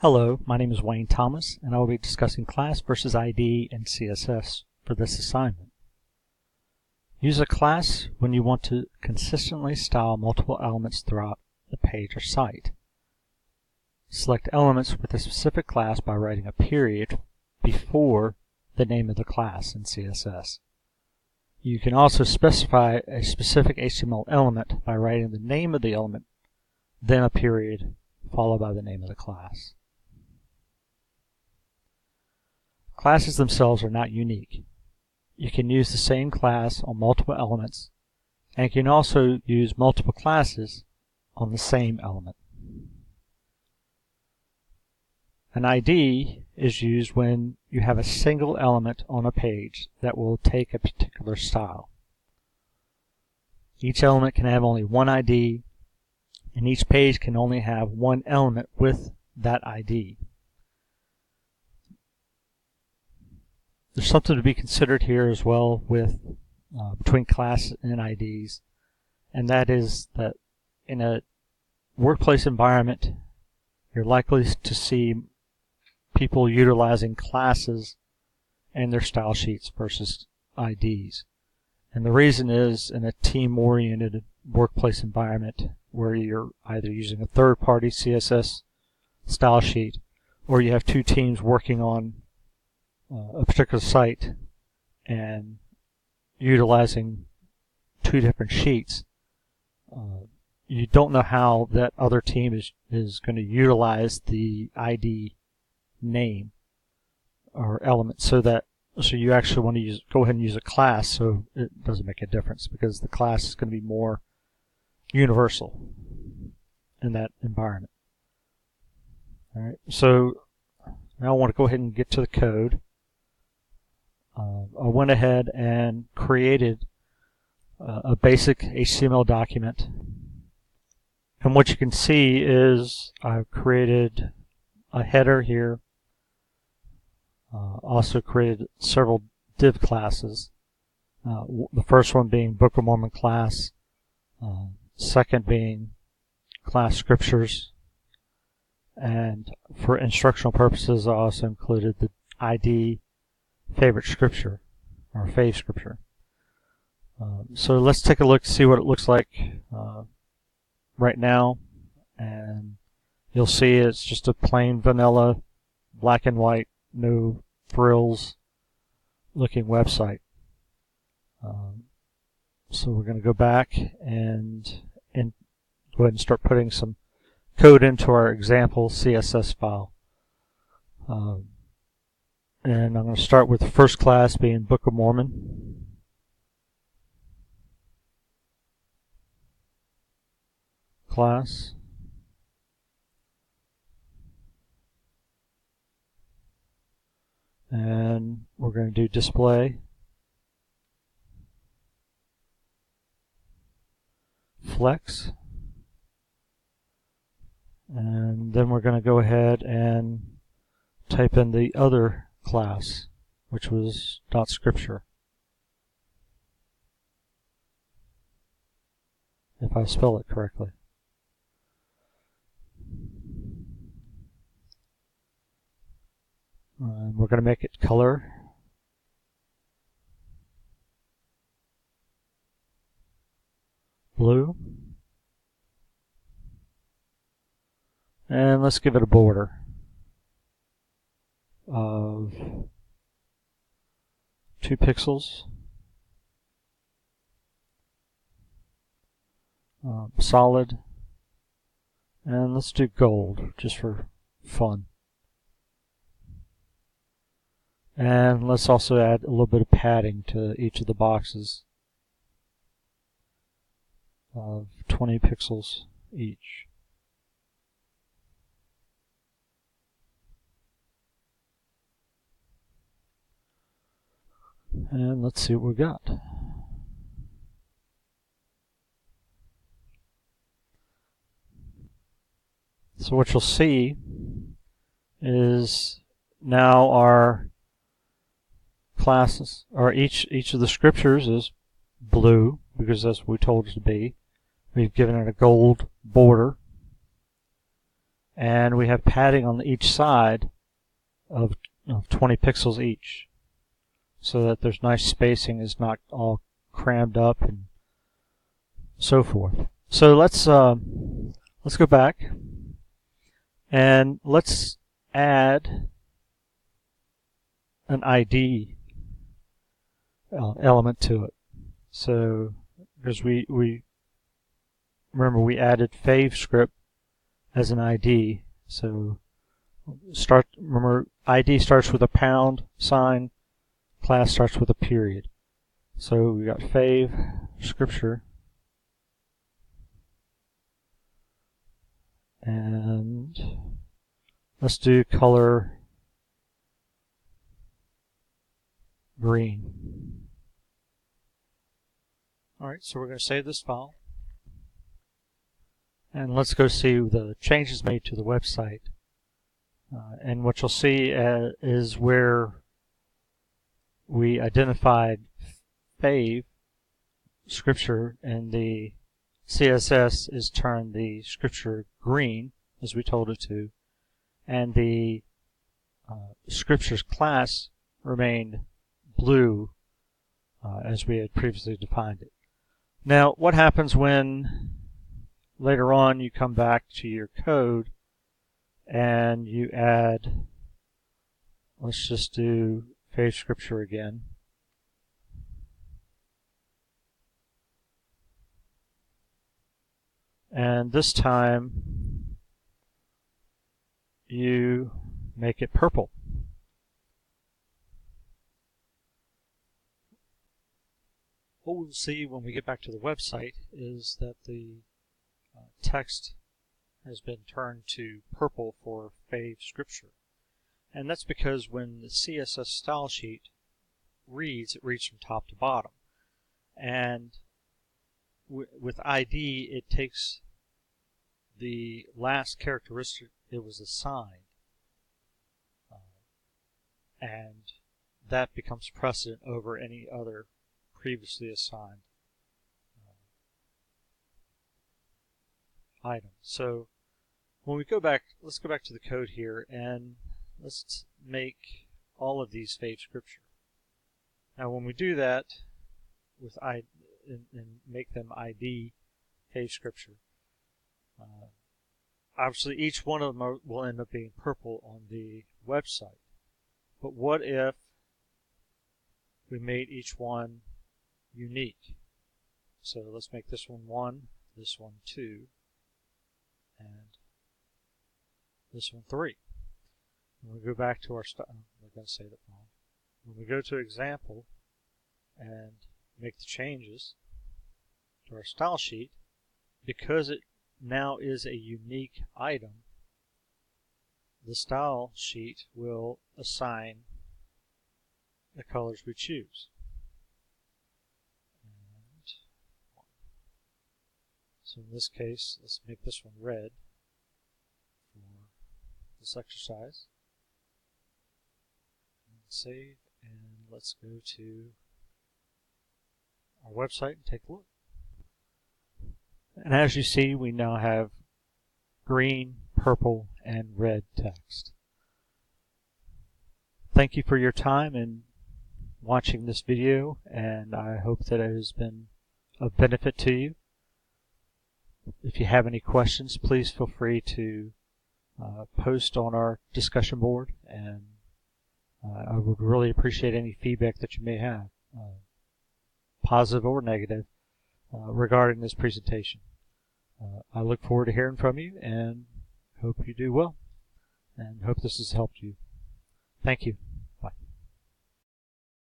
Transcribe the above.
Hello, my name is Wayne Thomas, and I will be discussing class versus ID in CSS for this assignment. Use a class when you want to consistently style multiple elements throughout the page or site. Select elements with a specific class by writing a period before the name of the class in CSS. You can also specify a specific HTML element by writing the name of the element, then a period, followed by the name of the class. Classes themselves are not unique. You can use the same class on multiple elements, and you can also use multiple classes on the same element. An ID is used when you have a single element on a page that will take a particular style. Each element can have only one ID, and each page can only have one element with that ID. There's something to be considered here as well with between class and IDs, and that is that in a workplace environment, you're likely to see people utilizing classes in their style sheets versus IDs. And the reason is in a team-oriented workplace environment where you're either using a third-party CSS style sheet or you have two teams working on a particular site and utilizing two different sheets, you don't know how that other team is going to utilize the ID name or element, so you actually want to go ahead and use a class so it doesn't make a difference, because the class is going to be more universal in that environment. All right, so now I want to go ahead and get to the code. I went ahead and created a basic HTML document, and what you can see is I've created a header here, also created several div classes, the first one being Book of Mormon class, second being class scriptures, and for instructional purposes I also included the ID favorite scripture, or fave scripture. So let's take a look, see what it looks like right now, and you'll see it's just a plain vanilla, black and white, no frills looking website. So we're going to go back and go ahead and start putting some code into our example CSS file. And I'm going to start with the first class being Book of Mormon. Class. And we're going to do display. Flex. And then we're going to go ahead and type in the other class, which was .scripture, if I spell it correctly. And we're going to make it color blue, and let's give it a border of 2 pixels, solid, and let's do gold just for fun. And let's also add a little bit of padding to each of the boxes of 20 pixels each. And let's see what we got. So what you'll see is now our classes, or each of the scriptures is blue because that's what we told it to be. We've given it a gold border. and we have padding on each side of 20 pixels each, so that there's nice spacing, is not all crammed up and so forth. So let's go back and let's add an ID element to it. So because we remember we added favescript as an ID, so remember ID starts with a pound sign, class starts with a period. So we got favescripture, and let's do color green. Alright, so we're going to save this file, and let's go see the changes made to the website. And what you'll see is where we identified fave scripture, and the CSS is turned the scripture green as we told it to, and the scriptures class remained blue as we had previously defined it. Now, what happens when later on you come back to your code and you add, let's just do favescripture again. And this time you make it purple. What we'll see when we get back to the website is that the text has been turned to purple for favescripture. And that's because when the CSS style sheet reads, it reads from top to bottom. And with ID, it takes the last characteristic it was assigned, and that becomes precedent over any other previously assigned item. So when we go back, let's go back to the code here and let's make all of these favescripture. Now when we do that with ID and make them ID favescripture, obviously each one of them will end up being purple on the website. But what if we made each one unique? So let's make this one 1, this one 2, and this one 3. When we go back to our we're going to say that wrong. When we go to example and make the changes to our style sheet, because it now is a unique item, the style sheet will assign the colors we choose. And so in this case, let's make this one red for this exercise. And save, and let's go to our website and take a look. And as you see, we now have green, purple, and red text. Thank you for your time in watching this video, and I hope that it has been of benefit to you. If you have any questions, please feel free to post on our discussion board, and I would really appreciate any feedback that you may have, positive or negative, regarding this presentation. I look forward to hearing from you and hope you do well, and hope this has helped you. Thank you.